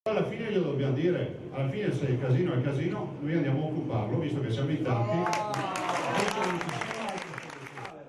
Alla fine glielo dobbiamo dire, alla fine se il casino è casino, noi andiamo a occuparlo, visto che siamo in tanti.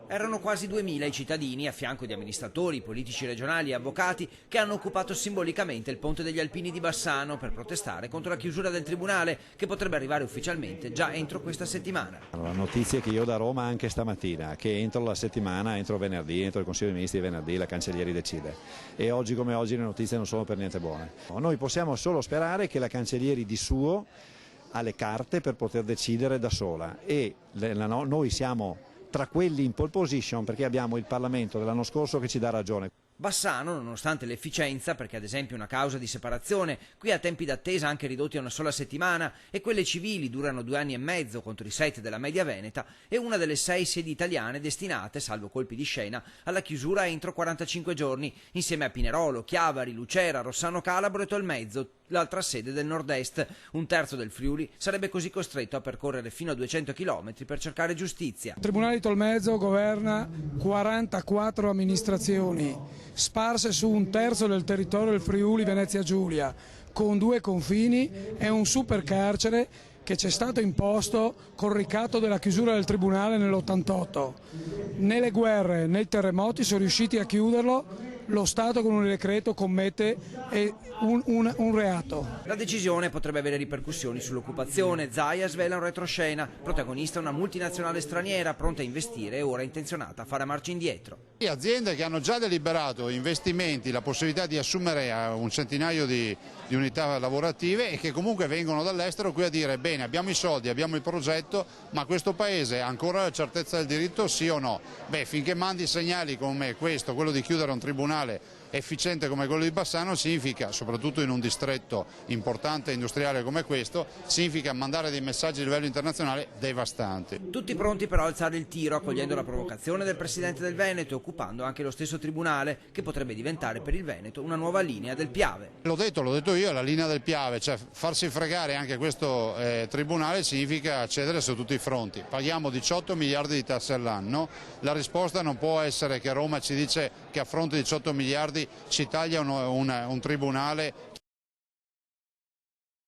Erano quasi 2000 i cittadini, a fianco di amministratori, politici regionali e avvocati, che hanno occupato simbolicamente il Ponte degli Alpini di Bassano per protestare contro la chiusura del tribunale, che potrebbe arrivare ufficialmente già entro questa settimana. La notizia che io da Roma anche stamattina, che entro la settimana, entro venerdì, entro il Consiglio dei Ministri venerdì, la Cancellieri decide. E oggi come oggi le notizie non sono per niente buone. Noi possiamo solo sperare che la Cancellieri di suo ha le carte per poter decidere da sola e noi siamo tra quelli in pole position perché abbiamo il Parlamento dell'anno scorso che ci dà ragione. Bassano, nonostante l'efficienza, perché ad esempio una causa di separazione qui ha tempi d'attesa anche ridotti a una sola settimana e quelle civili durano 2 anni e mezzo contro i 7 della media veneta, è una delle 6 sedi italiane destinate, salvo colpi di scena, alla chiusura entro 45 giorni, insieme a Pinerolo, Chiavari, Lucera, Rossano Calabro e Tolmezzo, l'altra sede del nord-est. Un terzo del Friuli sarebbe così costretto a percorrere fino a 200 km per cercare giustizia. Il Tribunale di Tolmezzo governa 44 amministrazioni, sparse su un terzo del territorio del Friuli Venezia Giulia, con 2 confini, è un supercarcere che ci è stato imposto col ricatto della chiusura del Tribunale nell'88. Né le guerre né i terremoti sono riusciti a chiuderlo, lo Stato con un decreto commette un reato. La decisione potrebbe avere ripercussioni sull'occupazione. Zaia svela un retroscena, protagonista una multinazionale straniera pronta a investire e ora intenzionata a fare marcia indietro. Aziende che hanno già deliberato investimenti, la possibilità di assumere un centinaio di unità lavorative e che comunque vengono dall'estero qui a dire bene, abbiamo i soldi, abbiamo il progetto, ma questo paese ha ancora la certezza del diritto, sì o no? Beh, finché mandi segnali come questo, quello di chiudere un tribunale efficiente come quello di Bassano, significa, soprattutto in un distretto importante e industriale come questo, significa mandare dei messaggi a livello internazionale devastanti. Tutti pronti però a alzare il tiro, accogliendo la provocazione del Presidente del Veneto e occupando anche lo stesso tribunale, che potrebbe diventare per il Veneto una nuova linea del Piave. L'ho detto io, la linea del Piave, cioè farsi fregare anche questo tribunale significa cedere su tutti i fronti. Paghiamo 18 miliardi di tasse all'anno, la risposta non può essere che Roma ci dice che a fronte di 18 miliardi ci taglia un tribunale